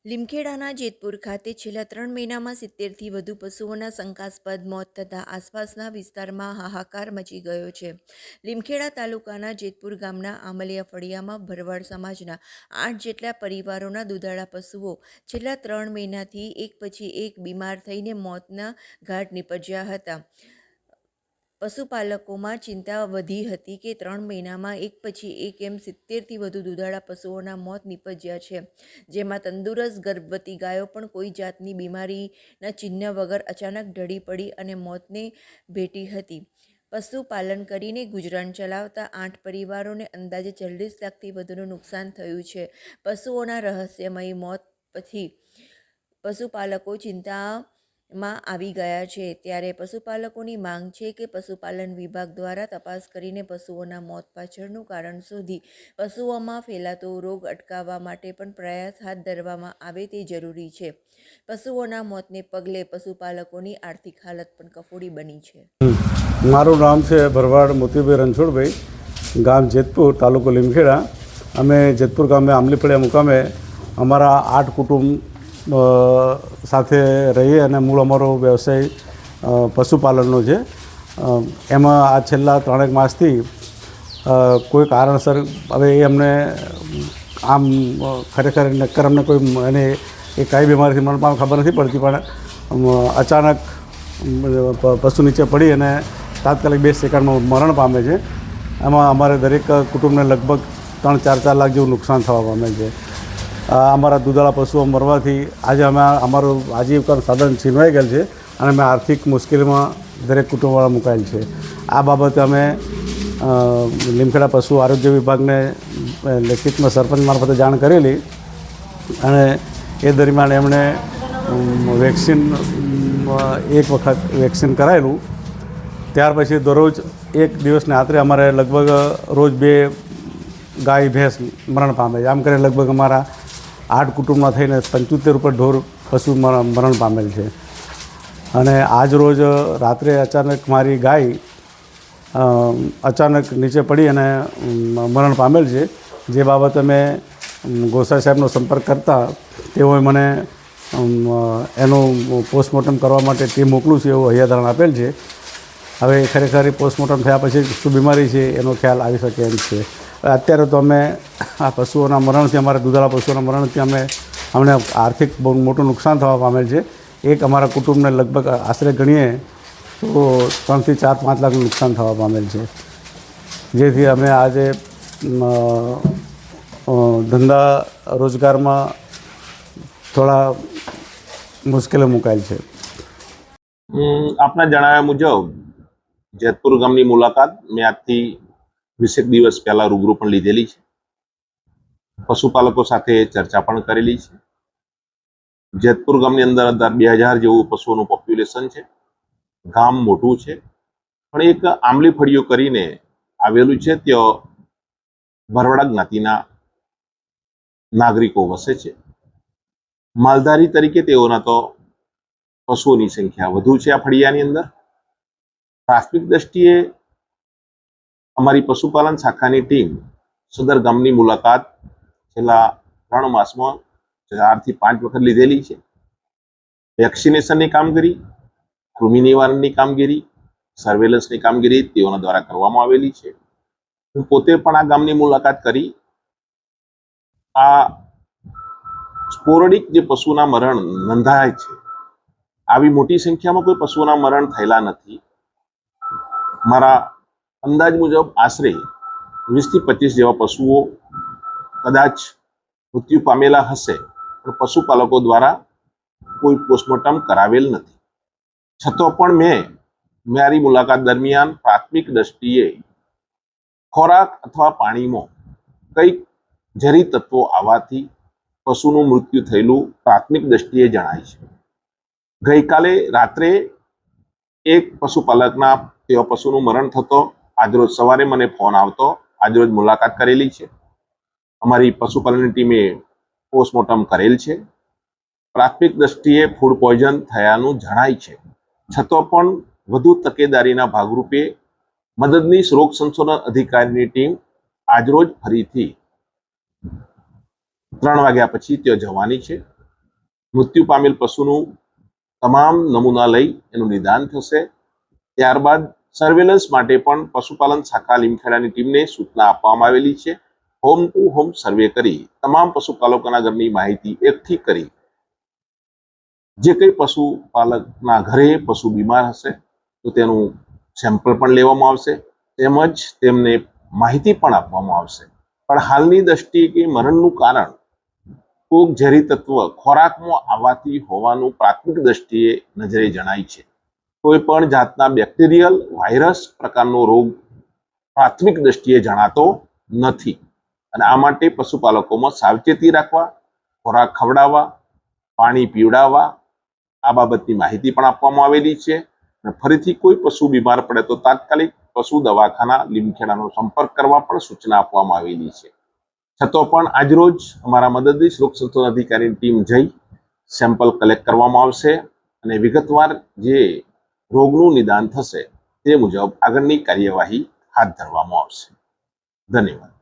લીમખેડાના જેતપુર ખાતે છેલ્લા 3 મહિનામાં 70થી વધુ પશુઓના શંકાસ્પદ મોત થતાં આસપાસના વિસ્તારમાં હાહાકાર મચી ગયો છે. લીમખેડા તાલુકાના જેતપુર ગામના આમલિયા ફળિયામાં ભરવાડ સમાજના 8 જેટલા પરિવારોના દુધાળા પશુઓ છેલ્લા 3 મહિનાથી એક પછી એક બીમાર થઈને મોતના ઘાટ નીપજ્યા હતા. પશુપાલકોમાં ચિંતા વધી હતી કે 3 મહિનામાં એક પછી એક એમ 70થી વધુ દુધાળા પશુઓના મોત નીપજ્યા છે, જેમાં તંદુરસ્ત ગર્ભવતી ગાયો પણ કોઈ જાતની બીમારીના ચિહ્ન વગર અચાનક ઢળી પડી અને મોતને ભેટી હતી. પશુપાલન કરીને ગુજરાન ચલાવતા 8 પરિવારોને અંદાજે 40 લાખથી વધુનું નુકસાન થયું છે. પશુઓના રહસ્યમય મોત પછી પશુપાલકો ચિંતામાં આવી ગયા છે, ત્યારે પશુપાલકોની માંગ છે કે પશુપાલન વિભાગ દ્વારા તપાસ કરીને પશુઓના મોત પાછળનું કારણ શોધી પશુઓમાં ફેલાતો રોગ અટકાવવા માટે પણ પ્રયાસ હાથ ધરવામાં આવે તે જરૂરી છે. પશુઓના મોતને પગલે પશુપાલકોની આર્થિક હાલત પણ કફોડી બની છે. મારું નામ છે ભરવાડ મોતીભાઈ રણછોડભાઈ, ગામ જેતપુર, તાલુકો લીમખેડા. અમે જેતપુર ગામે આમલીફળિયા મુકામે અમારા 8 કુટુંબ સાથે રહીએ અને મૂળ અમારો વ્યવસાય પશુપાલનનો છે. એમાં આ છેલ્લા 3 માસથી કોઈ કારણસર હવે એ અમને આમ ખરેખર નક્કર અમને કોઈ એને એ કઈ બીમારીથી મને પણ ખબર નથી પડતી, પણ અચાનક પશુ નીચે પડી અને તાત્કાલિક 2 સેકન્ડમાં મરણ પામે છે. એમાં અમારે દરેક કુટુંબને લગભગ 3-4 લાખ જેવું નુકસાન થવા પામે છે. અમારા દુધાળા પશુઓ મરવાથી આજે અમે અમારું આજીવિકાનું સાધન છીનવાઈ ગયેલ છે અને અમે આર્થિક મુશ્કેલીમાં દરેક કુટુંબવાળા મુકાયેલ છે. આ બાબતે અમે લીમખેડા પશુ આરોગ્ય વિભાગને લેખિતમાં સરપંચ મારફતે જાણ કરેલી અને એ દરમિયાન એમણે વેક્સિન એક વખત વેક્સિન કરાયેલું. ત્યાર પછી દરરોજ એક દિવસને આશરે અમારે લગભગ રોજ 2 ગાય ભેંસ મરણ પામે છે. આમ કરીને લગભગ અમારા 8 કુટુંબમાં થઈને 75 ઉપર ઢોર પશુ મરણ પામેલ છે. અને આજ રોજ રાત્રે અચાનક મારી ગાય અચાનક નીચે પડી અને મરણ પામેલ છે. જે બાબતે મેં ગોસાઈ સાહેબનો સંપર્ક કરતાં તેઓએ મને એનું પોસ્ટમોર્ટમ કરવા માટે ટીમ મોકલું છે એવું હૈયાધારણ આપેલ છે. હવે ખરેખર પોસ્ટમોર્ટમ થયા પછી શું બીમારી છે એનો ખ્યાલ આવી શકે એમ છે. અત્યારે તો અમે આ પશુઓના મરણથી, અમારા દુધાળા પશુઓના મરણથી અમને આર્થિક બહુ મોટું નુકસાન થવા પામેલ છે. એક અમારા કુટુંબને લગભગ આશરે ગણીએ તો 3-4-5 લાખનું નુકસાન થવા પામેલ છે. જેથી અમે આજે ધંધા રોજગારમાં થોડા મુશ્કેલી મુકાયેલ છે. આપના જણાવ્યા મુજબ જેતપુર ગામની મુલાકાત મેં આજથી 20 દિવસ પહેલા રૂબરૂ પણ લીધેલી છે. પશુપાલકો સાથે ચર્ચા પણ કરેલી છે. જેતપુર ગામની અંદર 2000 જેવું પશુઓનું પોપ્યુલેશન છે. ગામ મોટું છે, પણ એક આમલી ફળિયું કરીને આવેલું છે. ત્યાં ભરવાડ જ્ઞાતિના નાગરિકો વસે છે. માલધારી તરીકે તેઓના તો પશુઓની સંખ્યા વધુ છે. આ ફળિયાની અંદર પ્રાથમિક દ્રષ્ટિએ અમારી પશુપાલન શાખાની ટીમ સદર ગામની મુલાકાત છેલ્લા 3 માસમાં 4 થી 5 વખત લીધેલી છે. વેક્સિનેશનની કામગીરી, કૃમિ નિવારણની કામગીરી, સર્વેલન્સની કામગીરી તેઓના દ્વારા કરવામાં આવેલી છે. હું પોતે પણ આ ગામની મુલાકાત કરી આ સ્પોરેડિક જે પશુના મરણ નોંધાય છે, આવી મોટી સંખ્યામાં કોઈ પશુઓના મરણ થયેલા નથી. મારા અંદાજ મુજબ આશરે 20 થી 25 જેવા પશુઓ કદાચ મૃત્યુ પામેલા હશે, પણ પશુપાલકો દ્વારા કોઈ પોસ્ટમોર્ટમ કરાવેલ નથી. છતાં પણ મારી મુલાકાત દરમિયાન પ્રાથમિક દ્રષ્ટિએ ખોરાક અથવા પાણીમાં કંઈક ઝેરી તત્વો આવવાથી પશુનું મૃત્યુ થયેલું પ્રાથમિક દ્રષ્ટિએ જણાય છે. ગઈકાલે રાત્રે એક પશુપાલકના તેવા પશુનું મરણ થતો આજરોજ સવારે મને ફોન આવતો. આજરોજ મુલાકાત કરેલી છે. અમારી પશુપાલનની ટીમે પોસ્ટમોર્ટમ કરેલ છે. પ્રાથમિક દ્રષ્ટિએ ફૂડ પોઈઝન થયાનું જણાય છે. છતાં પણ વધુ તકેદારીના ભાગરૂપે મદદનીશ રોગ સંશોધન અધિકારીની ટીમ આજરોજ ફરીથી 3 વાગ્યા પછી ત્યાં જવાની છે. મૃત્યુ પામેલ પશુનું તમામ નમૂના લઈ એનું નિદાન થશે. ત્યારબાદ સર્વેલન્સ માટે પણ પશુપાલન શાખા લીમખેડાની ટીમને સૂચના આપવામાં આવેલી છે. હોમ ટુ હોમ સર્વે કરી તમામ પશુપાલકોના ઘરની માહિતી એકઠી કરી જે કંઈ પશુપાલકના ઘરે પશુ બીમાર હશે તો તેનું સેમ્પલ પણ લેવામાં આવશે, તેમજ તેમને માહિતી પણ આપવામાં આવશે. પણ હાલની દ્રષ્ટિએ કે મરણનું કારણ કોઈક ઝેરી તત્વ ખોરાકમાં આવવાથી હોવાનું પ્રાથમિક દ્રષ્ટિએ નજરે જણાય છે. કોઈ પણ જાતના બેક્ટેરિયલ વાયરસ પ્રકારનો રોગ પ્રાથમિક દ્રષ્ટિએ જણાતો નથી અને આ માટે પશુપાલકોમાં સાવચેતી રાખવા, ખોરાક ખવડાવવા, પાણી પીવડાવવા આ બાબતની માહિતી પણ આપવામાં આવેલી છે. અને ફરીથી કોઈ પશુ બીમાર પડે તો તાત્કાલિક પશુ દવાખાના લીમખેડાનો સંપર્ક કરવા પણ સૂચના આપવામાં આવેલી છે. છતાં પણ આજરોજ અમારા મદદનીશ રોગ સંશોધન અધિકારીની ટીમ જઈ સેમ્પલ કલેક્ટ કરવામાં આવશે અને વિગતવાર જે રોગનું નિદાન થશે તે મુજબ આગળની કાર્યવાહી હાથ ધરવામાં આવશે. ધન્યવાદ.